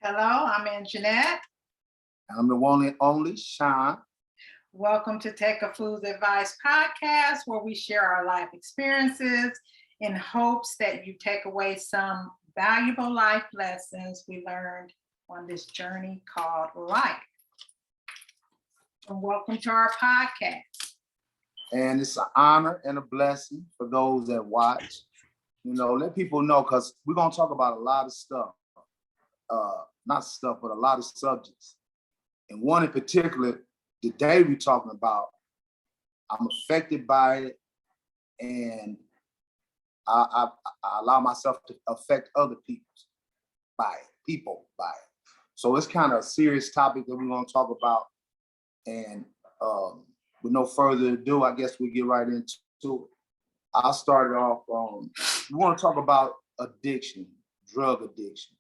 Hello, I'm Anjanette. I'm the one and only Sean. Welcome to Take a Food Advice podcast, where we share our life experiences in hopes that you take away some valuable life lessons we learned on this journey called life. And welcome to our podcast. And it's an honor and a blessing for those that watch. Let people know, because we're going to talk about a lot of stuff. Not stuff, but a lot of subjects. And one in particular, today we're talking about, I'm affected by it, and I allow myself to affect other people by it. So it's kind of a serious topic that we're going to talk about. And with no further ado, I guess we get right into it. I'll start it off. We want to talk about addiction, drug addiction.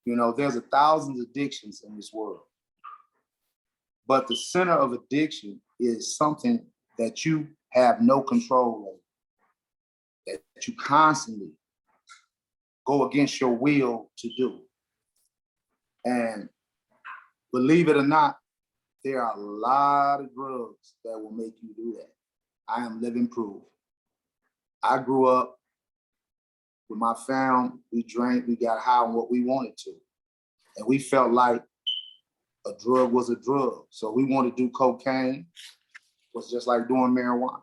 There's 1,000 addictions in this world. But the center of addiction is something that you have no control over, that you constantly go against your will to do. And believe it or not, there are a lot of drugs that will make you do that. I am living proof. I grew up with my family. We drank, we got high on what we wanted to. And we felt like a drug was a drug. So we wanted to do cocaine. It was just like doing marijuana.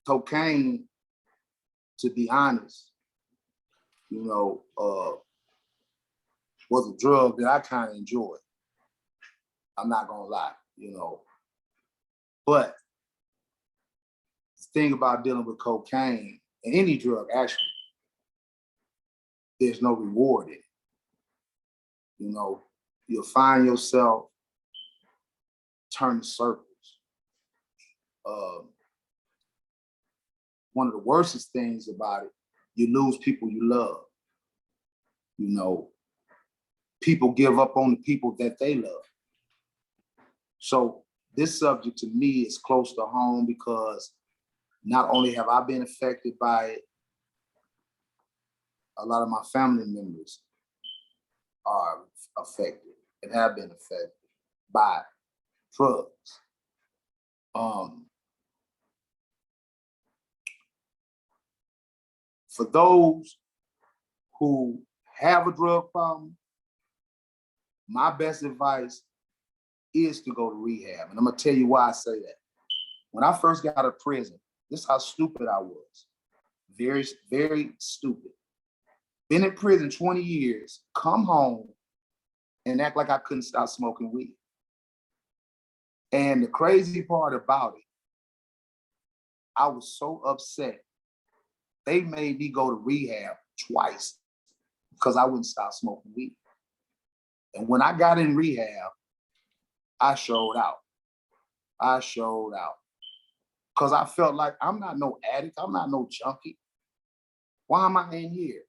Cocaine, to be honest, was a drug that I kind of enjoyed. I'm not gonna lie, But the thing about dealing with cocaine, and any drug actually, there's no reward in it. You'll find yourself turning circles. One of the worstest things about it, you lose people you love. People give up on the people that they love. So this subject to me is close to home because not only have I been affected by it, a lot of my family members are affected and have been affected by drugs. For those who have a drug problem, my best advice is to go to rehab. And I'm gonna tell you why I say that. When I first got out of prison, this is how stupid I was. Very, very stupid. Been in prison 20 years, come home and act like I couldn't stop smoking weed. And the crazy part about it, I was so upset. They made me go to rehab twice because I wouldn't stop smoking weed. And when I got in rehab, I showed out. Because I felt like I'm not no addict, I'm not no junkie. Why am I in here?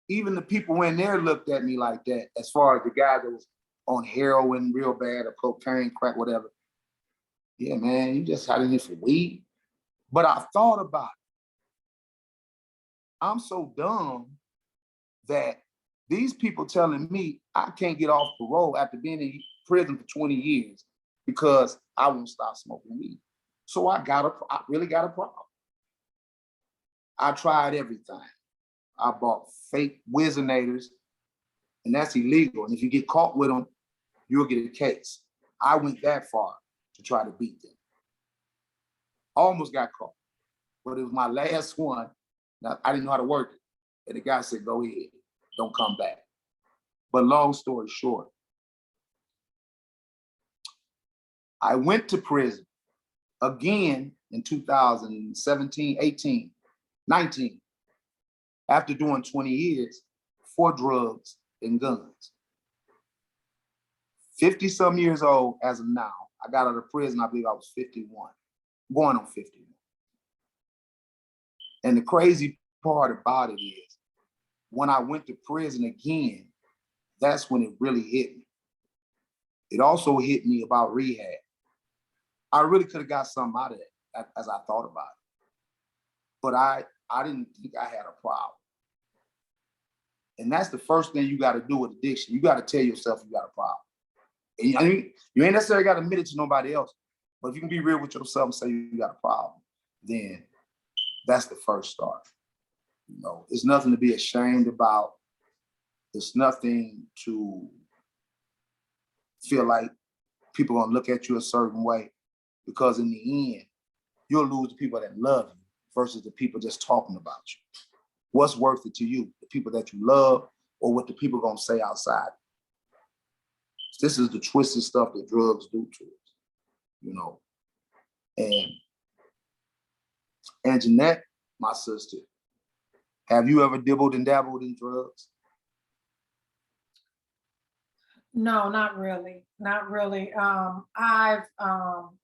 Even the people in there looked at me like that, as far as the guy that was on heroin real bad or cocaine, crack, whatever. Yeah, man, you just got in here for weed. But I thought about it. I'm so dumb that these people telling me I can't get off parole after being in prison for 20 years because I won't stop smoking weed. So I really got a problem. I tried everything. I bought fake Whizzonators, and that's illegal. And if you get caught with them, you'll get a case. I went that far to try to beat them. Almost got caught, but it was my last one. Now, I didn't know how to work it. And the guy said, go ahead, don't come back. But long story short, I went to prison again in 2017, 18, 19, after doing 20 years for drugs and guns. 50 some years old as of now. I got out of prison, I believe I was 51, going on 51. And the crazy part about it is, when I went to prison again, that's when it really hit me. It also hit me about rehab. I really could have got something out of that as I thought about it. But I didn't think I had a problem. And that's the first thing you got to do with addiction. You got to tell yourself you got a problem. And I mean, you ain't necessarily got to admit it to nobody else, but if you can be real with yourself and say you got a problem, then that's the first start. You know, it's nothing to be ashamed about. It's nothing to feel like people are gonna look at you a certain way, because in the end, you'll lose the people that love you versus the people just talking about you. What's worth it to you? The people that you love, or what the people gonna say outside? This is the twisted stuff that drugs do to us, you know. And Jeanette, my sister, have you ever dibbled and dabbled in drugs? No, not really. Not really. I've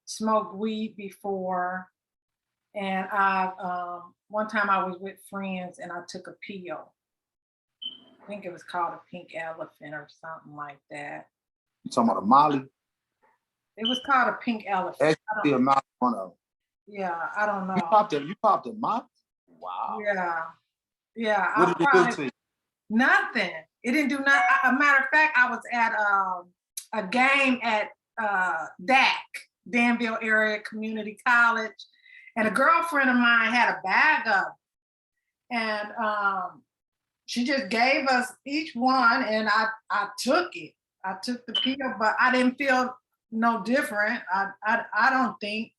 smoked weed before, and I've one time I was with friends and I took a pill. I think it was called a pink elephant or something like that. You talking about a Molly? It was called a pink elephant. The amount one of them. Yeah, I don't know. You popped a Molly? Wow. Yeah. What did it do to you? Nothing. It didn't do nothing. A matter of fact, I was at a game at DAC, Danville Area Community College, and a girlfriend of mine had a bag of it. And she just gave us each one, and I took it. I took the pill, but I didn't feel no different. I don't think.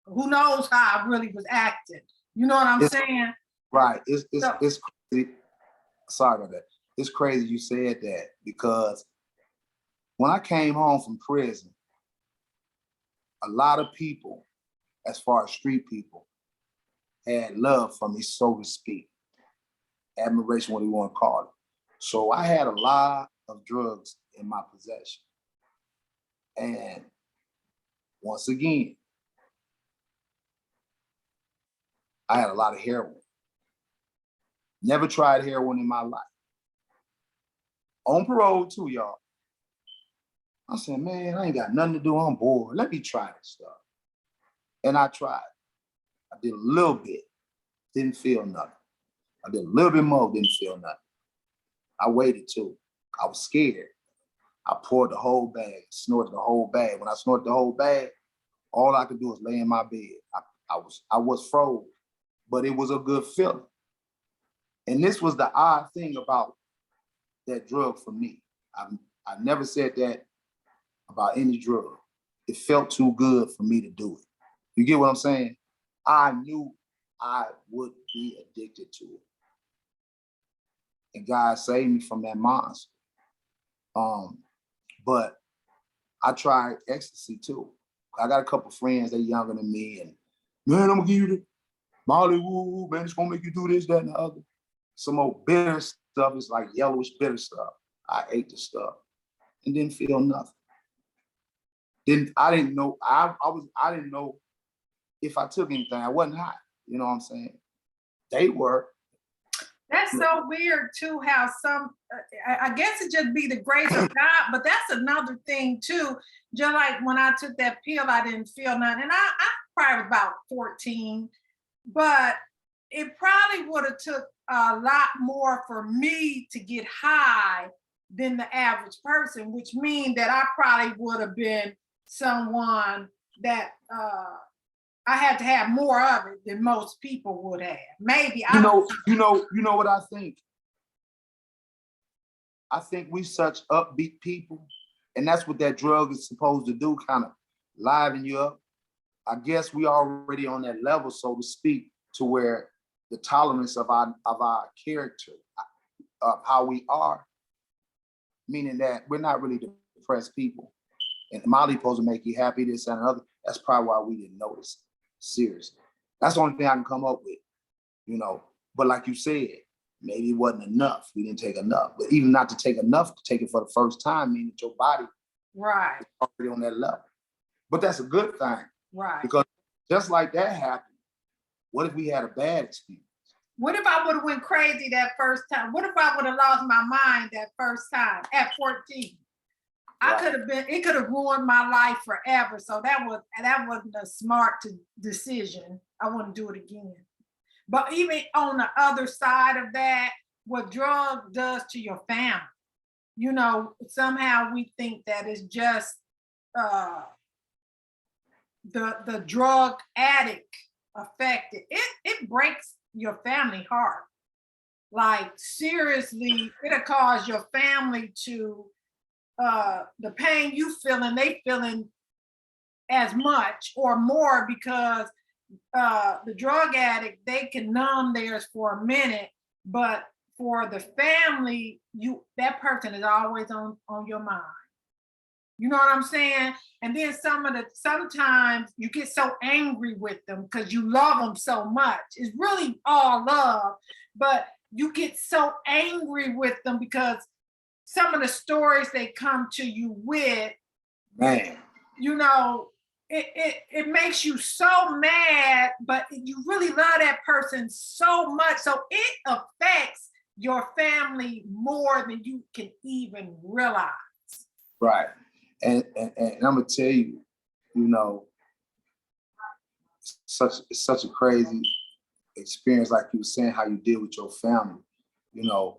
Who knows how I really was acting? You know what I'm saying? Right. It's crazy. Sorry about that. It's crazy you said that, because when I came home from prison, a lot of people, as far as street people, had love for me, so to speak. Admiration, what you want to call it. So I had a lot of drugs in my possession. And once again, I had a lot of heroin. Never tried heroin in my life. On parole too, y'all. I said, man, I ain't got nothing to do. I'm bored. Let me try this stuff. And I tried. I did a little bit. Didn't feel nothing. I did a little bit more. Didn't feel nothing. I waited too. I was scared. I poured the whole bag, snorted the whole bag. When I snorted the whole bag, all I could do was lay in my bed. I was froze, but it was a good feeling. And this was the odd thing about that drug for me. I never said that about any drug. It felt too good for me to do it. You get what I'm saying? I knew I would be addicted to it. And God saved me from that monster. But I tried ecstasy too. I got a couple friends, they're younger than me, and man, I'm gonna give you the Molly woo, man, it's gonna make you do this, that, and the other. Some old bitter stuff, it's like yellowish bitter stuff. I ate the stuff and didn't feel nothing. I didn't know if I took anything. I wasn't high. You know what I'm saying? They were. That's so weird too, how some, I guess it just be the grace of God, but that's another thing too. Just like when I took that pill, I didn't feel nothing. And I probably was about 14, but it probably would have took a lot more for me to get high than the average person, which means that I probably would have been someone that I had to have more of it than most people would have. Maybe you know what I think? I think we such upbeat people, and that's what that drug is supposed to do, kind of liven you up. I guess we already on that level, so to speak, to where the tolerance of our character, of how we are, meaning that we're not really depressed people. And Molly supposed to make you happy, this and another. That's probably why we didn't notice it. Seriously. That's the only thing I can come up with, you know. But like you said, maybe it wasn't enough. We didn't take enough. But even not to take enough, to take it for the first time, meaning that your body right is already on that level. But that's a good thing. Right. Because just like that happened, what if we had a bad experience? What if I would have went crazy that first time? What if I would have lost my mind that first time at 14? Right. It could have ruined my life forever. So that wasn't a smart decision. I wouldn't do it again. But even on the other side of that, what drug does to your family. You know, somehow we think that it's just uh, the drug addict affected. It breaks your family heart. Like seriously, it'll cause your family to the pain you feeling, they feeling as much or more because the drug addict, they can numb theirs for a minute, but for the family, that person is always on your mind. You know what I'm saying? And then sometimes you get so angry with them because you love them so much. It's really all love, but you get so angry with them because some of the stories they come to you with, Man, you know, it makes you so mad, but you really love that person so much. So it affects your family more than you can even realize. right. And I'm gonna tell you, you know, it's such a crazy experience, like you were saying, how you deal with your family. You know,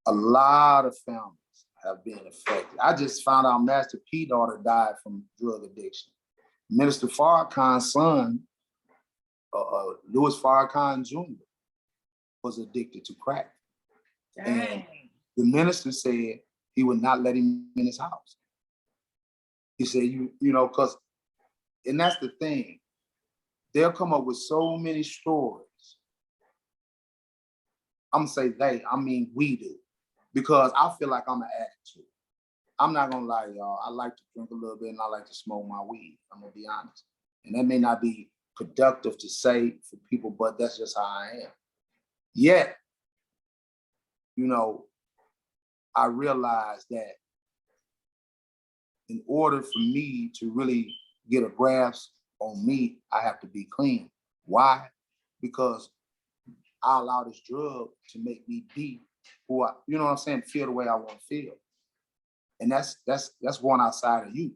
a lot of families have been affected. I just found out Master P daughter died from drug addiction. Minister Farrakhan's son, Louis Farrakhan Jr., was addicted to crack. Dang. And the minister said he would not let him in his house. He said, you know, because, and that's the thing, they'll come up with so many stories. I'm gonna say I mean we do, because I feel like I'm an addict too. I'm not gonna lie, y'all. I like to drink a little bit and I like to smoke my weed. I'm gonna be honest. And that may not be productive to say for people, but that's just how I am. Yet, you know, I realized that in order for me to really get a grasp on me, I have to be clean. Why? Because I allow this drug to make me be who I, you know what I'm saying, feel the way I want to feel. And that's one outside of you.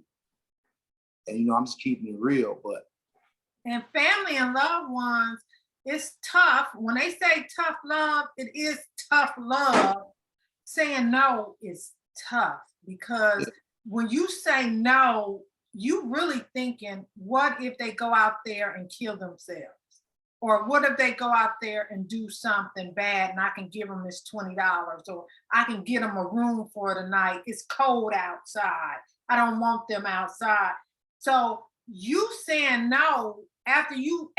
And you know, I'm just keeping it real, but And family and loved ones, it's tough. When they say tough love, it is tough love. Saying no is tough because when you say no, you really thinking, what if they go out there and kill themselves? Or what if they go out there and do something bad and I can give them this $20 or I can get them a room for the night. It's cold outside. I don't want them outside. So you saying no after you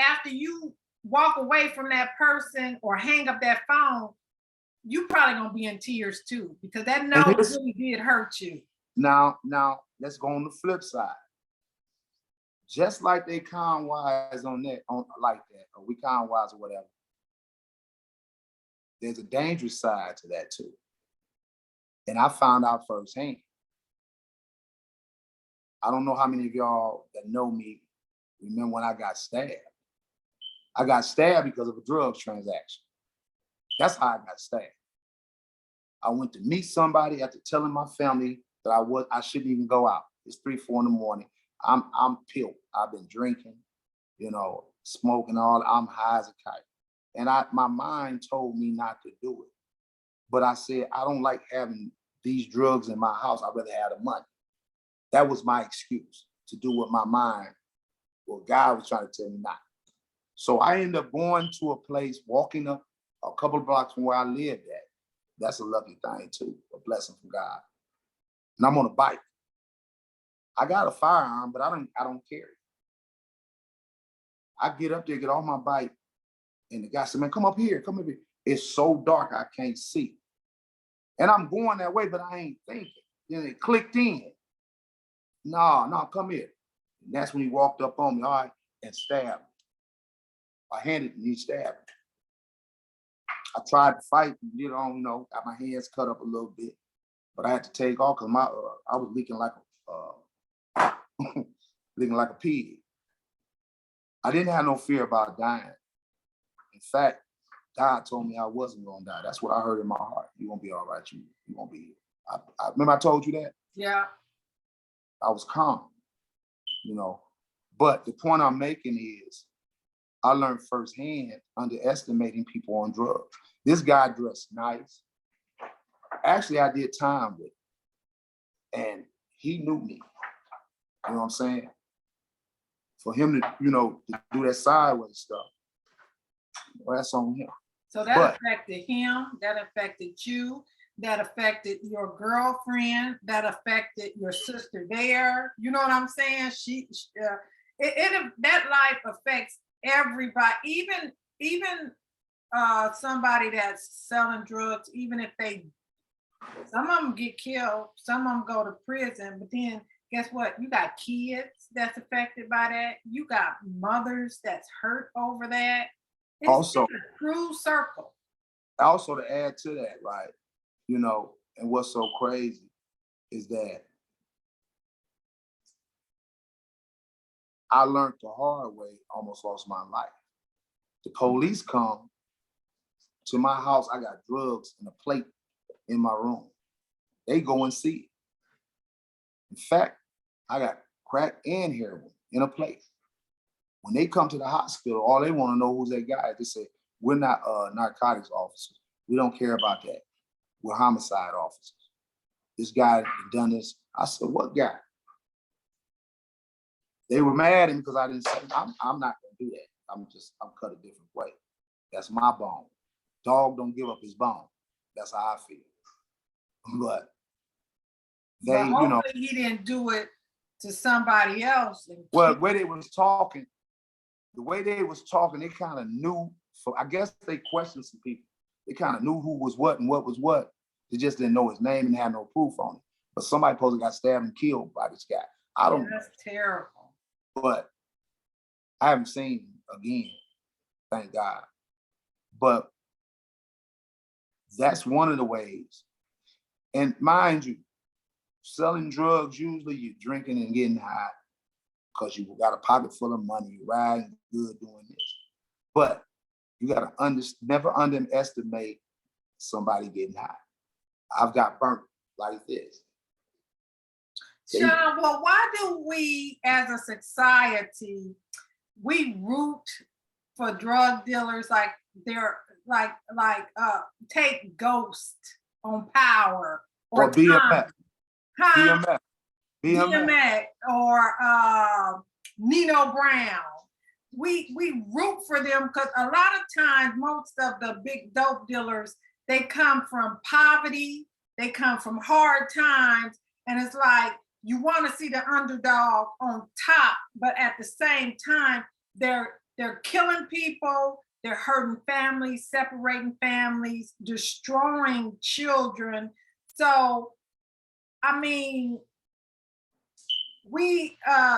walk away from that person or hang up that phone, you probably gonna be in tears too because that no really did hurt you. Now let's go on the flip side. Just like they con wise on that, on like that, or we con wise or whatever. There's a dangerous side to that too. And I found out firsthand. I don't know how many of y'all that know me remember when I got stabbed. I got stabbed because of a drugs transaction. That's how I got stabbed. I went to meet somebody after telling my family that I shouldn't even go out. It's 3, 4 in the morning. I'm pilled. I've been drinking, you know, smoking all. I'm high as a kite. And my mind told me not to do it. But I said, I don't like having these drugs in my house. I'd rather have the money. That was my excuse to do what my mind, well, God was trying to tell me not. So I ended up going to a place, walking up a couple of blocks from where I lived at. That's a lucky thing too, a blessing from God. And I'm on a bike. I got a firearm, but I don't carry it. I get up there, get off my bike, and the guy said, man, come up here, come up here. It's so dark, I can't see. And I'm going that way, but I ain't thinking. Then it clicked in. No, come here. And that's when he walked up on me, all right, and stabbed me. I handed him, he stabbed me. I tried to fight, you know, got my hands cut up a little bit, but I had to take off because I was leaking like leaking like a pig. I didn't have no fear about dying. In fact, God told me I wasn't gonna die. That's what I heard in my heart. You're gonna be all right. You gonna be. I remember I told you that. Yeah. I was calm, you know. But the point I'm making is, I learned firsthand underestimating people on drugs. This guy dressed nice. Actually, I did time with him, and he knew me. You know what I'm saying? For him to, to do that sideways stuff, well, that's on him. So that affected him, that affected you, that affected your girlfriend, that affected your sister there. You know what I'm saying? That life affects everybody, even somebody that's selling drugs, even if some of them get killed, some of them go to prison, but then guess what? You got kids that's affected by that. You got mothers that's hurt over that. It's Also, a true circle. Also to add to that, right? And what's so crazy is that I learned the hard way, almost lost my life. The police come to my house, I got drugs in a plate in my room. They go and see it. In fact, I got crack and heroin in a plate. When they come to the hospital, all they want to know who's that guy. They say, we're not narcotics officers. We don't care about that. We're homicide officers. This guy done this. I said, what guy? They were mad at me because I didn't say, I'm not gonna do that. I'm cut a different way. That's my bone. Dog don't give up his bone. That's how I feel. But hopefully he didn't do it to somebody else. Well, the way they was talking, they kind of knew. I guess they questioned some people. They kind of knew who was what and what was what. They just didn't know his name and had no proof on it. But somebody supposedly got stabbed and killed by this guy. I don't know. That's terrible. But I haven't seen him again, thank God. But that's one of the ways. And mind you, selling drugs, usually you're drinking and getting high because you got a pocket full of money, you're riding good doing this. But you got to never underestimate somebody getting high. I've got burnt like this. Sean, well, why do we as a society, we root for drug dealers like they're take Ghost on Power or BMX. Huh? BMX or Nino Brown. We root for them because a lot of times most of the big dope dealers, they come from poverty, they come from hard times, and it's like you want to see the underdog on top, but at the same time, they're killing people, they're hurting families, separating families, destroying children. So, I mean,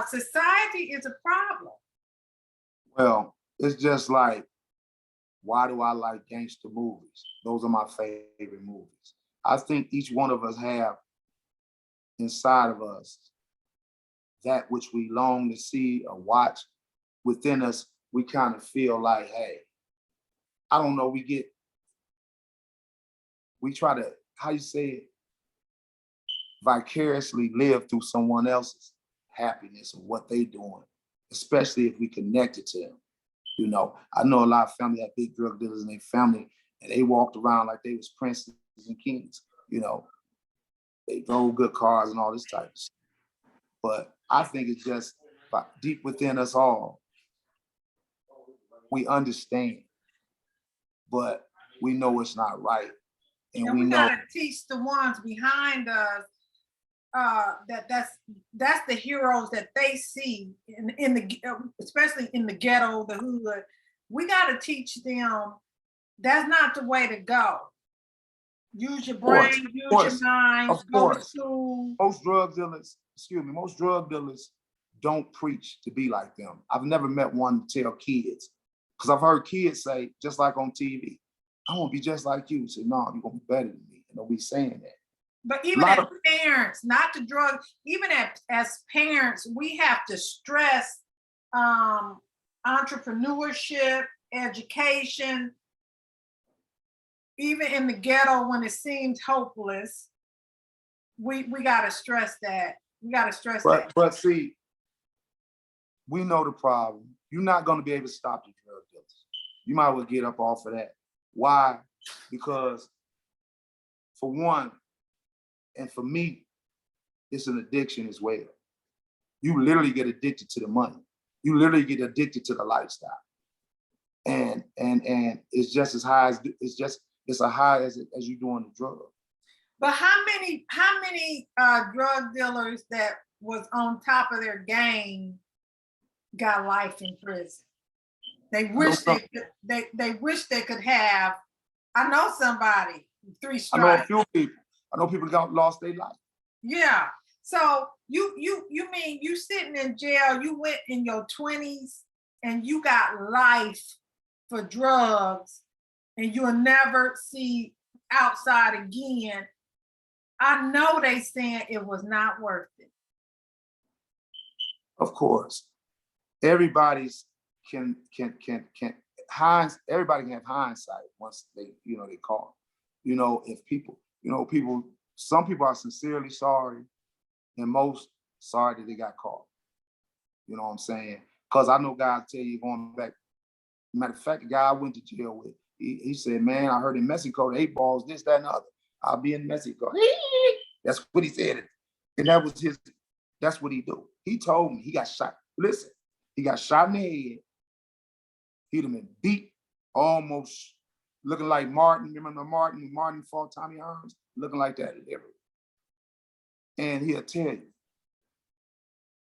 society is a problem. Well, it's just like, why do I like gangster movies? Those are my favorite movies. I think each one of us have inside of us that which we long to see or watch within us. We kind of feel like, hey, I don't know, we try to, how you say it, vicariously live through someone else's happiness or what they doing, especially if we connected to them. I know a lot of family have big drug dealers in their family, and they walked around like they was princes and kings. They drove good cars and all this type of stuff. But I think it's just deep within us all, we understand, but we know it's not right. And we know gotta teach the ones behind us that's the heroes that they see in the especially in the ghetto, the hood. We got to teach them that's not the way to go. Use your brain, use your mind, go to school. Most drug dealers don't preach to be like them. I've never met one to tell kids, because I've heard kids say, just like on TV, I want to be just like you. Say, no, you're going to be better than me. And they'll be saying that. But even as parents, not the drug, even as parents, we have to stress entrepreneurship, education, even in the ghetto when it seems hopeless. We got to stress that. We got to stress that. But see, we know the problem. You're not going to be able to stop the drug dealers. You might as well get up off of that. Why? because for one, and for me, it's an addiction as well. You literally get addicted to the money. You literally get addicted to the lifestyle. And it's just as high as it's a high as you doing the drug. But how many drug dealers that was on top of their game got life in prison? They wish they wish they could have. I know somebody 3 strikes. I know a few people. I know people got lost their life. Yeah. So you mean you sitting in jail? You went in your 20s and you got life for drugs, and you'll never see outside again. I know they saying it was not worth it. Of course, everybody's everybody can have hindsight once they call. If people, some people are sincerely sorry, and most sorry that they got caught. You know what I'm saying? Because I know guys tell you going back. Matter of fact, the guy I went to jail with, he said, man, I heard in Mexico, the 8 balls, this, that, and the other. I'll be in Mexico. That's what he said. And that's what he do. He told me he got shot. Listen, he got shot in the head. He'd have been beat almost looking like Martin. Remember Martin fought Tommy Hearns? Looking like that, literally. And he'll tell you,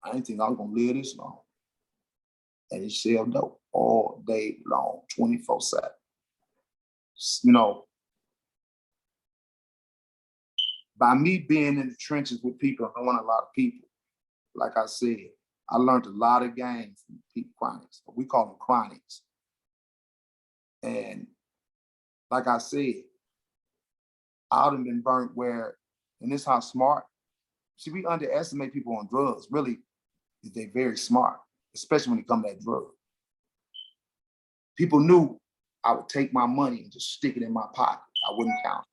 I didn't think I was going to live this long. And he sell dope all day long, 24/7. By me being in the trenches with people, knowing a lot of people, like I said, I learned a lot of games from people chronics. We call them chronics. And like I said, I would have been burnt where, and this is how smart. See, we underestimate people on drugs. Really, they're very smart, especially when it comes to that drug. People knew I would take my money and just stick it in my pocket. I wouldn't count.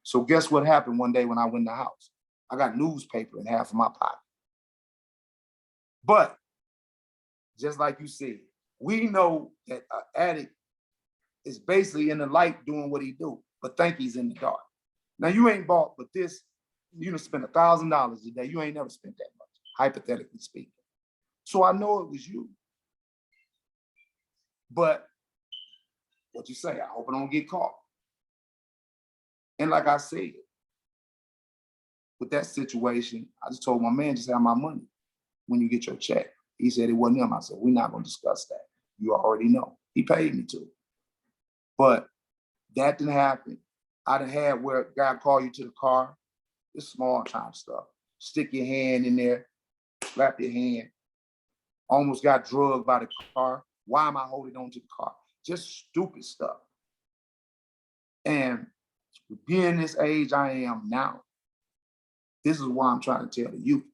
So guess what happened one day when I went in the house? I got newspaper in half of my pocket. But just like you said, we know that an addict is basically in the light doing what he do, but think he's in the dark. Now you ain't bought, but this, you done spent $1,000 a day. You ain't never spent that much, hypothetically speaking. So I know it was you. But what you say, I hope I don't get caught. And like I said, with that situation, I just told my man, just have my money when you get your check. He said it wasn't him. I said, we're not going to discuss that. You already know. He paid me to. But that didn't happen. I done had where a guy call you to the car. It's small time stuff. Stick your hand in there, slap your hand. Almost got drugged by the car. Why am I holding on to the car? Just stupid stuff. And being this age I am now, this is why I'm trying to tell the youth.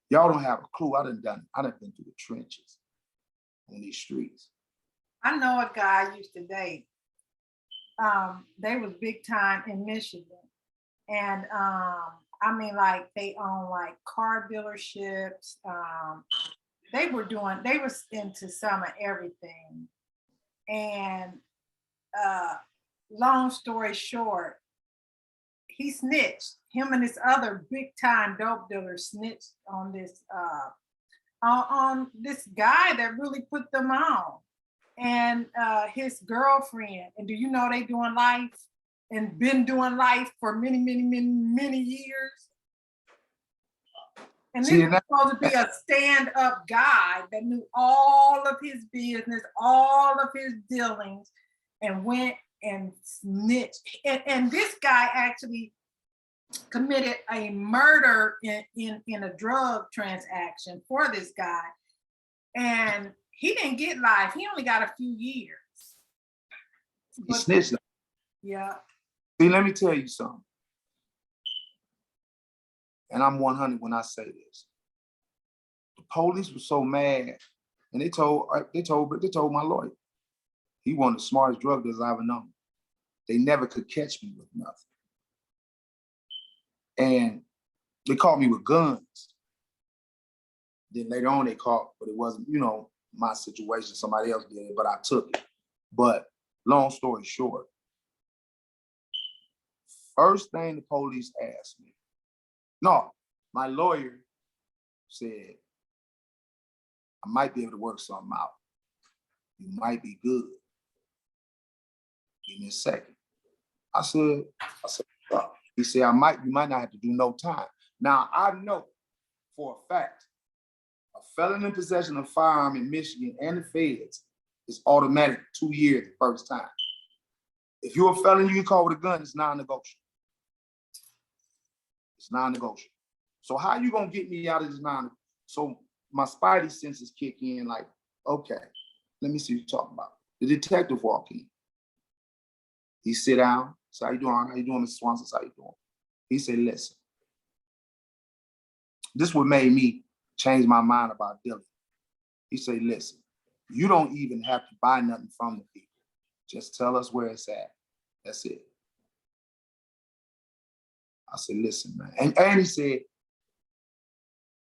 Y'all don't have a clue. I done been through the trenches on these streets. I know a guy I used to date. They was big time in Michigan. And I mean, like they own like car dealerships. They was into some of everything. And long story short, he snitched. Him and this other big time dope dealer snitched on this guy that really put them on. And his girlfriend. And do you know they doing life and been doing life for many, many, many, many years? And this was supposed to be a stand-up guy that knew all of his business, all of his dealings, and went and snitched. And this guy actually committed a murder in a drug transaction for this guy. And he didn't get life. He only got a few years. He snitched. Yeah. See, let me tell you something. And I'm 100 when I say this. The police were so mad, and they told my lawyer, he one of the smartest drug dealers I ever known. They never could catch me with nothing. And they caught me with guns. Then later on they caught, but it wasn't, my situation, somebody else did it, but I took it. But long story short, First thing the police asked me, no, my lawyer said, I might be able to work something out. You might be good. Give me a second. I said, oh. He said, you might not have to do no time. Now, I know for a fact, a felon in possession of a firearm in Michigan and the feds is automatic 2 years the first time. If you're a felon, you get caught with a gun, it's non-negotiable. It's non-negotiable. So how you gonna get me out of this non-negotiable? So my spidey senses kick in like, okay, let me see what you're talking about. The detective walk in. He sit down. So how you doing? How you doing, Mr. Swanson? How you doing? He said, listen, this what made me change my mind about Dylan. He said, listen, you don't even have to buy nothing from the people. Just tell us where it's at. That's it. I said, listen, man. And he said,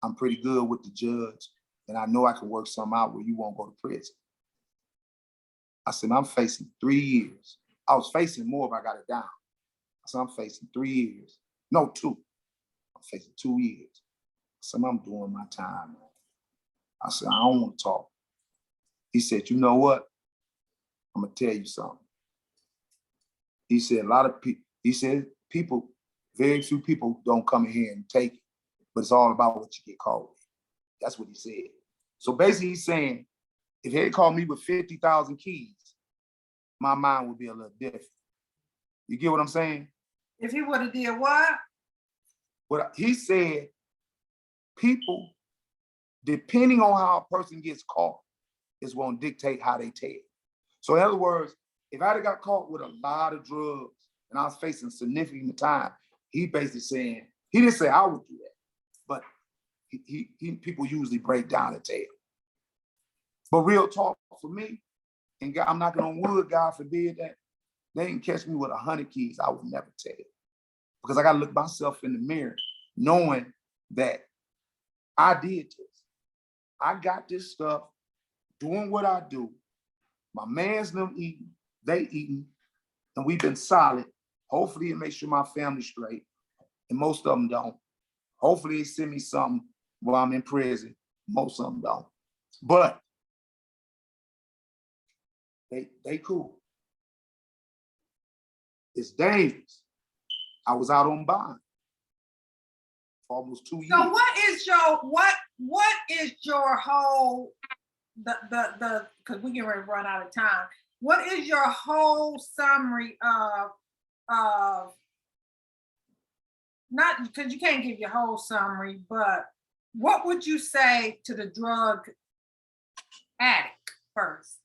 I'm pretty good with the judge, and I know I can work something out where you won't go to prison. I said, I'm facing 3 years. I was facing more if I got it down. I said, I'm facing 3 years. No, 2. I'm facing 2 years. I said, I'm doing my time, man. I said, I don't want to talk. He said, you know what? I'm going to tell you something. He said, a lot of people, he said, very few people don't come in here and take it, but it's all about what you get caught with. That's what he said. So basically he's saying, if he had called me with 50,000 keys, my mind would be a little different. You get what I'm saying? If he would have did what? But he said, people, depending on how a person gets caught, is going to dictate how they take it. So in other words, if I'd have got caught with a lot of drugs and I was facing significant time, he basically saying, he didn't say I would do that, but people usually break down and tell. But real talk for me, and God, I'm knocking on wood, God forbid that they didn't catch me with 100 keys, I would never tell. Because I got to look myself in the mirror, knowing that I did this. I got this stuff, doing what I do. My man's them eating, they eating, and we've been solid. Hopefully it makes sure my family's straight, and most of them don't. Hopefully they send me something while I'm in prison. Most of them don't. But they cool. It's dangerous. I was out on bond for almost 2 years. So what is your whole because we get ready to run out of time. What is your whole summary of not because you can't give your whole summary, but what would you say to the drug addict first?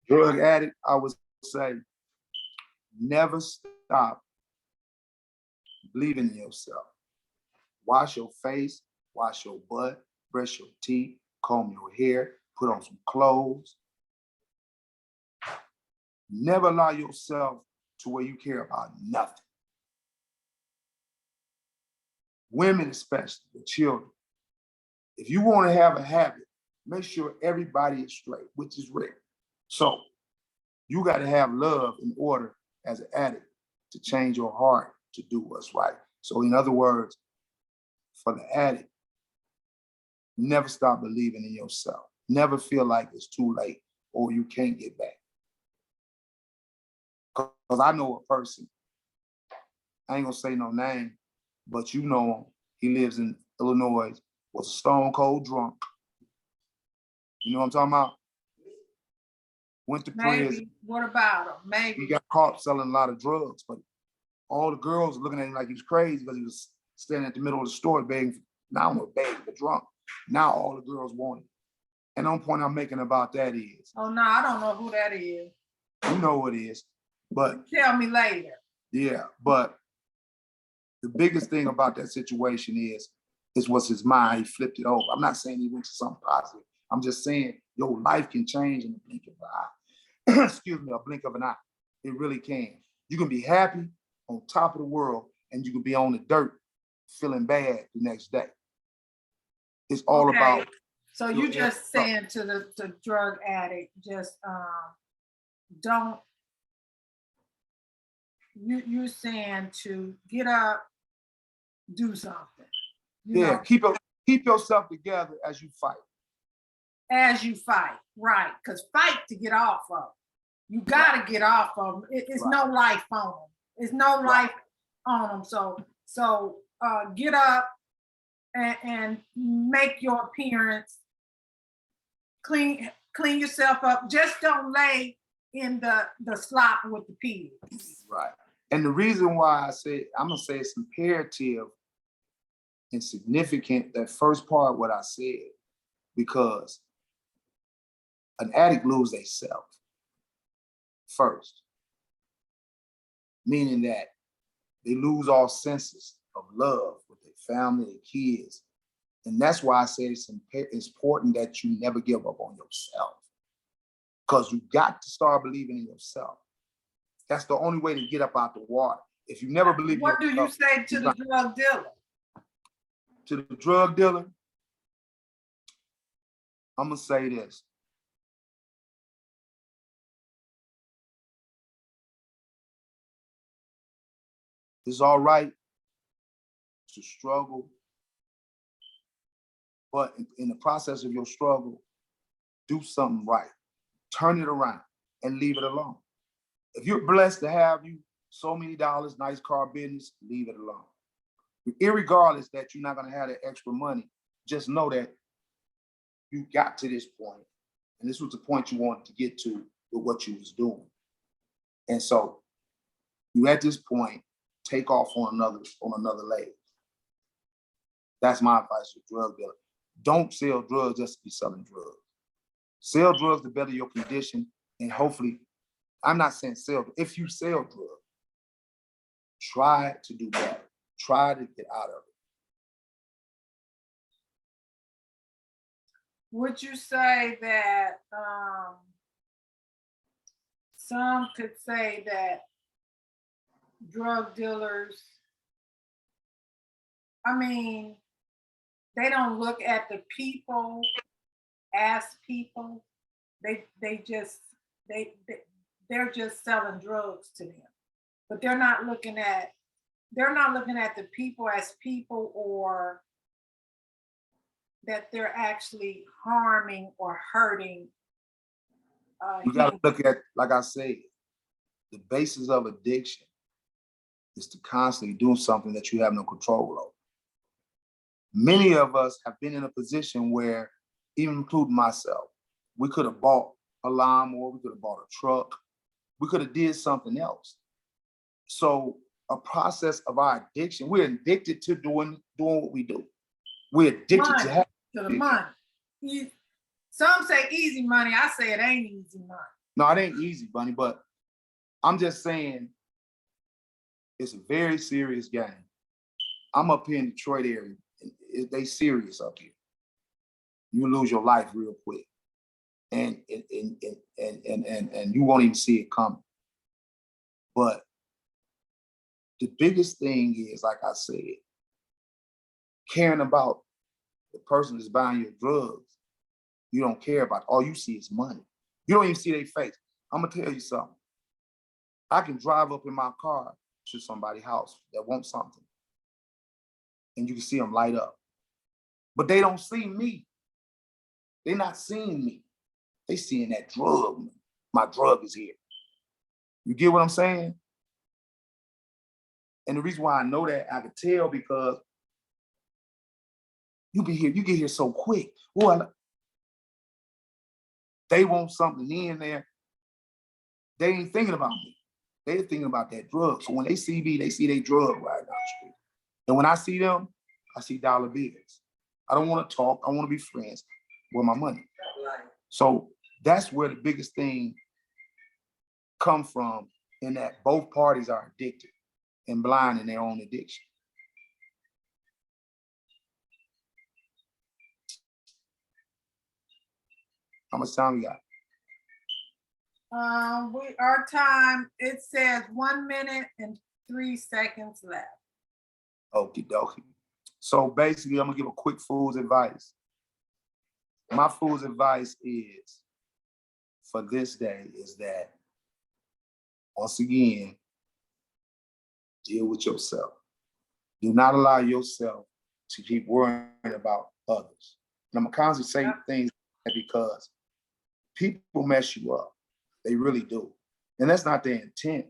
Drug addict, I would say, never stop believing in yourself. Wash your face, wash your butt, brush your teeth, comb your hair, put on some clothes. Never allow yourself to where you care about nothing. Women especially, the children. If you want to have a habit, make sure everybody is straight, which is rare. So you got to have love in order as an addict to change your heart to do what's right. So in other words, for the addict, never stop believing in yourself. Never feel like it's too late or you can't get back. Because I know a person, I ain't gonna say no name, but you know him. He lives in Illinois, was a stone cold drunk. You know what I'm talking about? Went to prison. What about him? Maybe. He got caught selling a lot of drugs, but all the girls were looking at him like he was crazy because he was standing at the middle of the store begging, now I'm gonna beg for drunk. Now all the girls want it. And the only point I'm making about that is. Oh no, I don't know who that is. You know who it is, but. Tell me later. Yeah, but the biggest thing about that situation is was his mind. He flipped it over. I'm not saying he went to something positive. I'm just saying your life can change in a blink of an eye. Excuse me, a blink of an eye. It really can. You can be happy on top of the world and you can be on the dirt feeling bad the next day. It's all about. So you just saying to the drug addict, just don't you're saying to get up, do something. Yeah, keep yourself together as you fight. As you fight, right? Because fight to get off of. You got to get off of them. It's no life on them. It's no life on them. So get up and make your appearance. Clean yourself up. Just don't lay in the slop with the pigs. Right. And the reason why I'm gonna say it's imperative and significant, that first part, what I said, because an addict loses themselves first, meaning that they lose all senses of love with their family, their kids. And that's why I say it's important that you never give up on yourself, because you got to start believing in yourself. That's the only way to get up out the water. If you never believe what do you say to the drug dealer? To the drug dealer, I'm gonna say this. It's all right to struggle, but in the process of your struggle, do something right. Turn it around and leave it alone. If you're blessed to have you so many dollars, nice car, business, leave it alone. Irregardless that you're not gonna have that extra money, just know that you got to this point, and this was the point you wanted to get to with what you was doing. And so you at this point, take off on another leg. That's my advice to drug dealer. Don't sell drugs just to be selling drugs. Sell drugs to better your condition, and hopefully, I'm not saying sell, but if you sell drugs, try to do better. Try to get out of it. Would you say that some could say that drug dealers, I mean, they don't look at the people as people. They're just selling drugs to them. But they're not looking at the people as people, or that they're actually harming or hurting. You got to look at, like I said, the basis of addiction is to constantly do something that you have no control over. Many of us have been in a position where, even including myself, we could have bought a lawnmower, we could have bought a truck, we could have did something else. So a process of our addiction, we're addicted to doing what we do. We're addicted to the money. Some say easy money. I say it ain't easy money. No, it ain't easy, Bunny, but I'm just saying it's a very serious game. I'm up here in Detroit area. They serious up here. You lose your life real quick. And you won't even see it coming. But the biggest thing is, like I said, caring about the person that's buying your drugs. You don't care about, all you see is money. You don't even see their face. I'm gonna tell you something. I can drive up in my car to somebody's house that wants something, and you can see them light up. But they don't see me. They're not seeing me. They seeing that drug. My drug is here. You get what I'm saying? And the reason why I know that, I could tell, because you get here so quick. Boy, they want something in there. They ain't thinking about me. They're thinking about that drug. So when they see me, they see their drug right down the street. And when I see them, I see dollar bills. I don't want to talk. I want to be friends with my money. So that's where the biggest thing come from, in that both parties are addicted and blind in their own addiction. How much time we got? Our time, it says 1 minute and 3 seconds left. Okie dokie. So basically, I'm gonna give a quick fool's advice. My fool's advice is, for this day, is that, once again, Deal with yourself. Do not allow yourself to keep worrying about others. And I'm constantly saying things because people mess you up. They really do. And that's not their intent,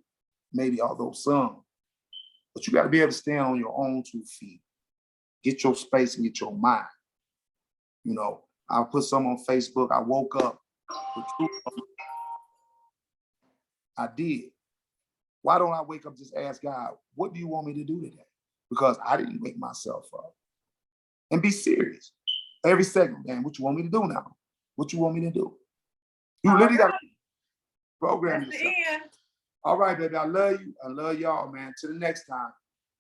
maybe although some. But you got to be able to stand on your own 2 feet. Get your space and get your mind. You know, I put some on Facebook. I woke up with truth. I did. Why don't I wake up, just ask God, what do you want me to do today? Because I didn't wake myself up. And be serious. Every second, man, what you want me to do now? What you want me to do? You literally got to program yourself. All right, baby, I love you. I love y'all, man. Till the next time.